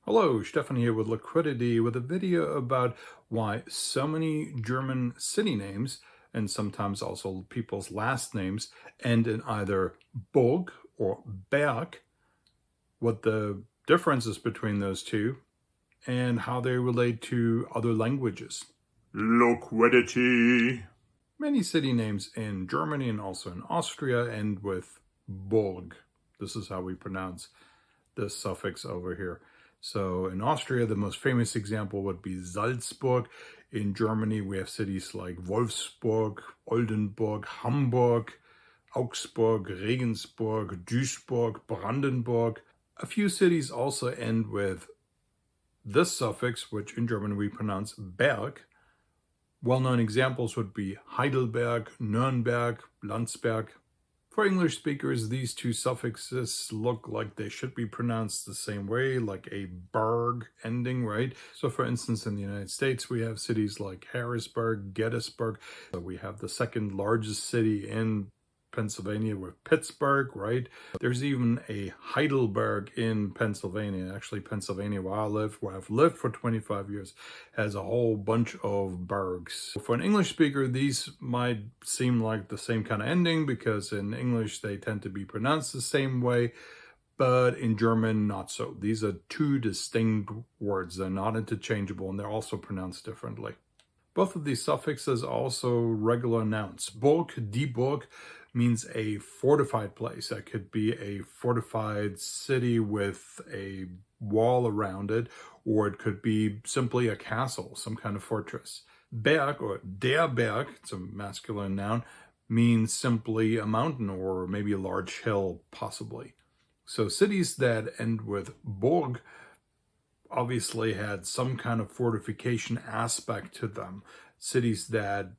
Hello, Stephan here with Liquidity with a video about why so many German city names and sometimes also people's last names end in either BURG or BERG, what the differences between those two, and how they relate to other languages. Liquidity. Many city names in Germany and also in Austria end with BURG. This is how we pronounce this suffix over here. So in Austria, the most famous example would be Salzburg. In Germany, we have cities like Wolfsburg, Oldenburg, Hamburg, Augsburg, Regensburg, Duisburg, Brandenburg. A few cities also end with this suffix, which in German we pronounce Berg. Well-known examples would be Heidelberg, Nuremberg, Landsberg. For English speakers, these two suffixes look like they should be pronounced the same way, like a BERG ending, right? So for instance, in the United States, we have cities like Harrisburg, Gettysburg. So we have the second largest city in Pennsylvania with Pittsburgh, right? There's even a Heidelberg in Pennsylvania. Actually, Pennsylvania, where I've lived for 25 years, has a whole bunch of burgs. For an English speaker, these might seem like the same kind of ending because in English, they tend to be pronounced the same way, but in German, not so. These are two distinct words. They're not interchangeable, and they're also pronounced differently. Both of these suffixes are also regular nouns. Burg, die Burg, means a fortified place. That could be a fortified city with a wall around it, or it could be simply a castle, some kind of fortress. Berg, or der Berg, it's a masculine noun, means simply a mountain or maybe a large hill, possibly. So cities that end with Burg obviously had some kind of fortification aspect to them. Cities that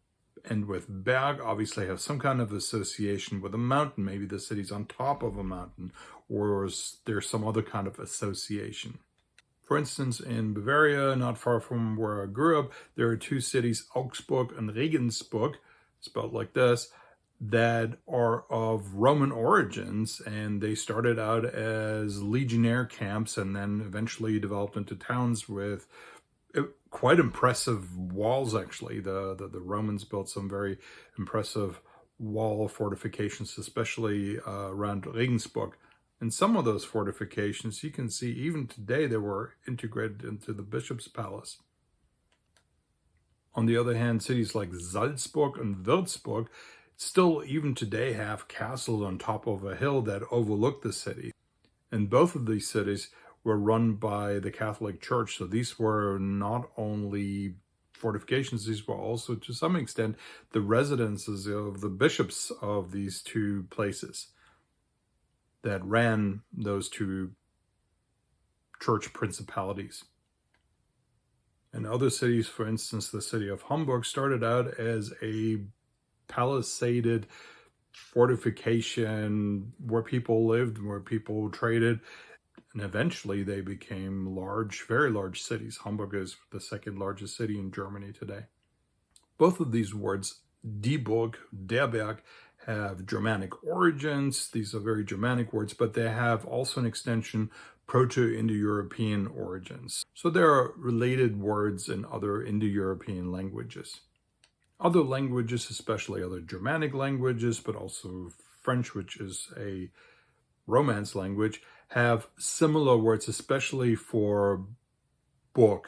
end with Berg obviously have some kind of association with a mountain. Maybe the city's on top of a mountain, or there's some other kind of association. For instance, in Bavaria, not far from where I grew up, there are two cities, Augsburg and Regensburg, spelled like this, that are of Roman origins, and they started out as legionnaire camps and then eventually developed into towns with quite impressive walls. Actually, the Romans built some very impressive wall fortifications, especially around Regensburg. And some of those fortifications, you can see even today, they were integrated into the bishop's palace. On the other hand, cities like Salzburg and Würzburg still even today have castles on top of a hill that overlook the city. And both of these cities were run by the Catholic Church. So these were not only fortifications, these were also to some extent the residences of the bishops of these two places that ran those two church principalities. And other cities, for instance, the city of Hamburg started out as a palisaded fortification where people lived, where people traded, and eventually they became large, very large cities. Hamburg is the second largest city in Germany today. Both of these words, die Burg, der Berg, have Germanic origins. These are very Germanic words, but they have also an extension Proto-Indo-European origins. So there are related words in other Indo-European languages. Other languages, especially other Germanic languages, but also French, which is a Romance language, have similar words, especially for Burg.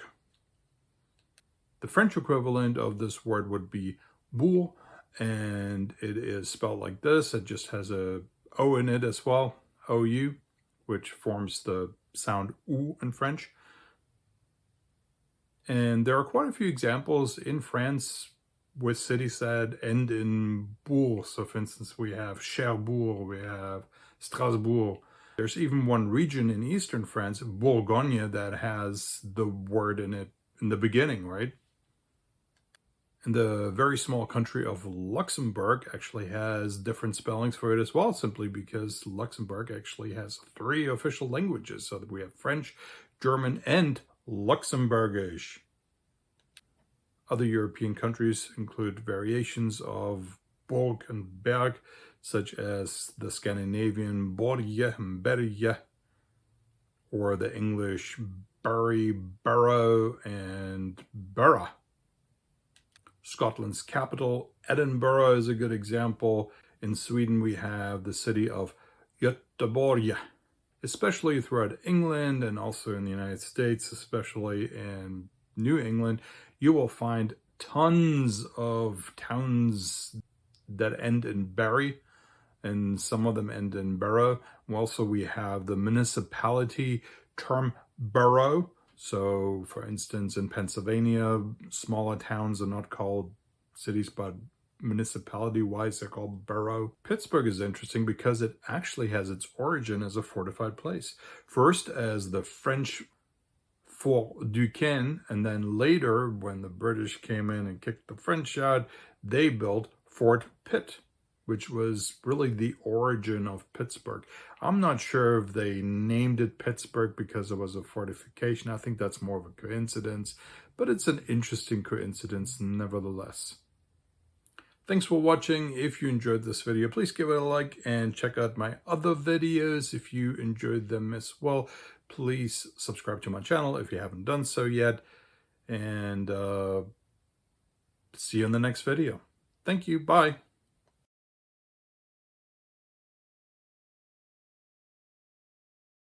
The French equivalent of this word would be bourg, and it is spelled like this. It just has a O in it as well, O-U, which forms the sound OU in French. And there are quite a few examples in France with cities that end in bourg. So for instance, we have Cherbourg, we have Strasbourg. There's even one region in eastern France, Bourgogne, that has the word in it in the beginning, right? And the very small country of Luxembourg actually has different spellings for it as well, simply because Luxembourg actually has 3 official languages. So that we have French, German, and Luxembourgish. Other European countries include variations of Burg and Berg, such as the Scandinavian Borge and Berge, or the English Bury, Borough, and Borough. Scotland's capital, Edinburgh, is a good example. In Sweden, we have the city of Göteborg. Especially throughout England and also in the United States, especially in New England, you will find tons of towns that end in Bury, and some of them end in borough. Also, we have the municipality term borough. So, for instance, in Pennsylvania, smaller towns are not called cities, but municipality-wise, they're called borough. Pittsburgh is interesting because it actually has its origin as a fortified place. First as the French Fortification, and then later, when the British came in and kicked the French out, they built Fort Pitt, which was really the origin of Pittsburgh. I'm not sure if they named it Pittsburgh because it was a fortification. I think that's more of a coincidence, but it's an interesting coincidence nevertheless. Thanks for watching. If you enjoyed this video, please give it a like and check out my other videos if you enjoyed them as well. Please subscribe to my channel if you haven't done so yet, and see you in the next video. Thank you. Bye.